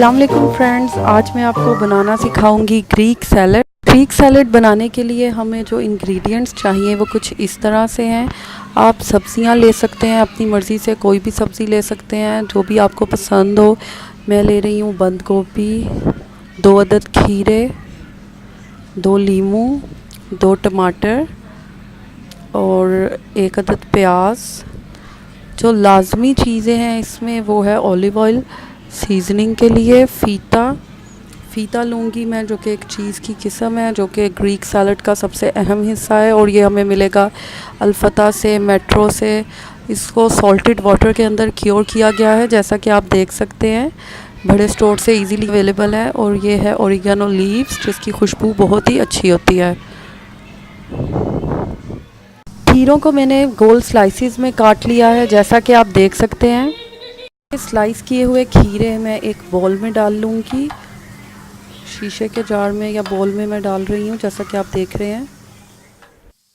अस्सलाम वालेकुम फ्रेंड्स, आज मैं आपको बनाना सिखाऊंगी ग्रीक सैलड। ग्रीक सैलड बनाने के लिए हमें जो इंग्रेडिएंट्स चाहिए वो कुछ इस तरह से हैं। आप सब्जियां ले सकते हैं, अपनी मर्ज़ी से कोई भी सब्ज़ी ले सकते हैं जो भी आपको पसंद हो। मैं ले रही हूँ बंद गोभी, 2 अदद खीरे, 2 लीमू, 2 टमाटर और 1 अदद प्याज। जो लाजमी चीज़ें हैं इसमें वो है ऑलिव ऑयल, सीजनिंग के लिए फ़ीता लूँगी मैं, जो कि एक चीज़ की किस्म है जो कि ग्रीक सैलड का सबसे अहम हिस्सा है और ये हमें मिलेगा अल्फता से, मेट्रो से। इसको सॉल्टेड वाटर के अंदर क्योर किया गया है, जैसा कि आप देख सकते हैं। बड़े स्टोर से इजीली अवेलेबल है। और ये है ओरिगेनो लीव्स, जिसकी खुशबू बहुत ही अच्छी होती है। खीरों को मैंने गोल स्लाइसिस में काट लिया है, जैसा कि आप देख सकते हैं। स्लाइस किए हुए खीरे मैं एक बॉल में डाल लूँगी, शीशे के जार में या बॉल में मैं डाल रही हूँ, जैसा कि आप देख रहे हैं।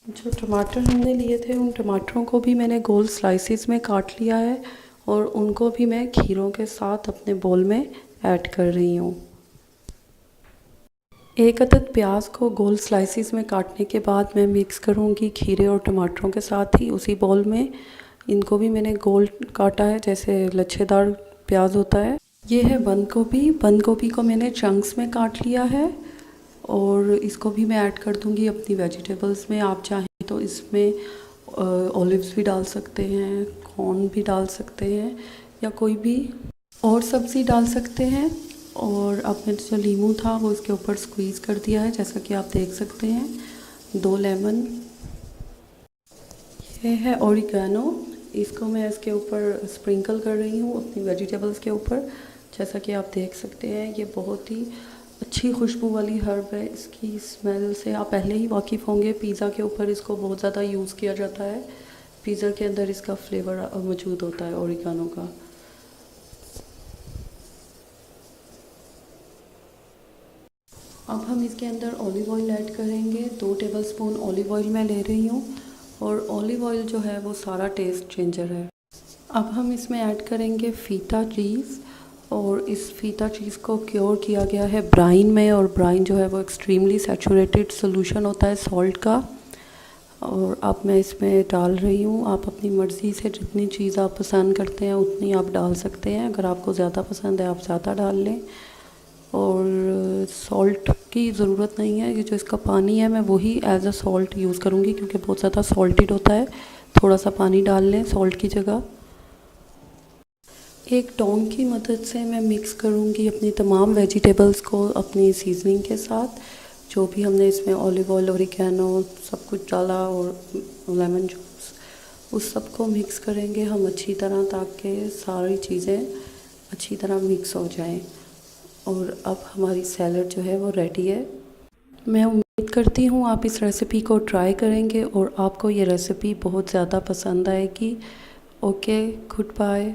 जो टमाटर हमने लिए थे उन टमाटरों को भी मैंने गोल स्लाइसिस में काट लिया है और उनको भी मैं खीरों के साथ अपने बॉल में ऐड कर रही हूँ। 1 अदद प्याज को गोल स्लाइसिस में काटने के बाद मैं मिक्स करूँगी खीरे और टमाटरों के साथ ही उसी बॉल में। इनको भी मैंने गोल काटा है, जैसे लच्छेदार प्याज होता है। ये है बंद गोभी को मैंने चंक्स में काट लिया है और इसको भी मैं ऐड कर दूँगी अपनी वेजिटेबल्स में। आप चाहें तो इसमें ऑलिव्स भी डाल सकते हैं, कॉर्न भी डाल सकते हैं या कोई भी और सब्ज़ी डाल सकते हैं। और अब मैंने जो लीमू था वो इसके ऊपर स्क्वीज़ कर दिया है, जैसा कि आप देख सकते हैं। 2 लेमन। ये है ओरिगेनो, इसको मैं इसके ऊपर स्प्रिंकल कर रही हूँ अपनी वेजिटेबल्स के ऊपर, जैसा कि आप देख सकते हैं। ये बहुत ही अच्छी खुशबू वाली हर्ब है, इसकी स्मेल से आप पहले ही वाकिफ़ होंगे। पिज़्ज़ा के ऊपर इसको बहुत ज़्यादा यूज़ किया जाता है, पिज़्ज़ा के अंदर इसका फ्लेवर मौजूद होता है ओरिगेनो का। अब हम इसके अंदर ऑलिव ऑयल ऐड करेंगे। 2 टेबलस्पून ऑलिव ऑयल मैं ले रही हूँ और ऑलिव ऑयल जो है वो सारा टेस्ट चेंजर है। अब हम इसमें ऐड करेंगे फ़ीता चीज़ और इस फ़ीता चीज़ को क्योर किया गया है ब्राइन में, और ब्राइन जो है वो एक्सट्रीमली सैचुरेटेड सोल्यूशन होता है सॉल्ट का। और अब मैं इसमें डाल रही हूँ। आप अपनी मर्ज़ी से जितनी चीज़ आप पसंद करते हैं उतनी आप डाल सकते हैं। अगर आपको ज़्यादा पसंद है आप ज़्यादा डाल लें। और सॉल्ट की ज़रूरत नहीं है, ये जो इसका पानी है मैं वही एज अ सॉल्ट यूज़ करूँगी, क्योंकि बहुत ज़्यादा सॉल्टेड होता है। थोड़ा सा पानी डाल लें सॉल्ट की जगह। एक टोंग की मदद से मैं मिक्स करूँगी अपनी तमाम वेजिटेबल्स को अपनी सीजनिंग के साथ। जो भी हमने इसमें ऑलिव ऑयल, ओरिगेनो सब कुछ डाला और लेमन जूस, उस सब को मिक्स करेंगे हम अच्छी तरह, ताकि सारी चीज़ें अच्छी तरह मिक्स हो जाएं। और अब हमारी सैलड जो है वो रेडी है। मैं उम्मीद करती हूँ आप इस रेसिपी को ट्राई करेंगे और आपको ये रेसिपी बहुत ज़्यादा पसंद आएगी। Okay, good bye.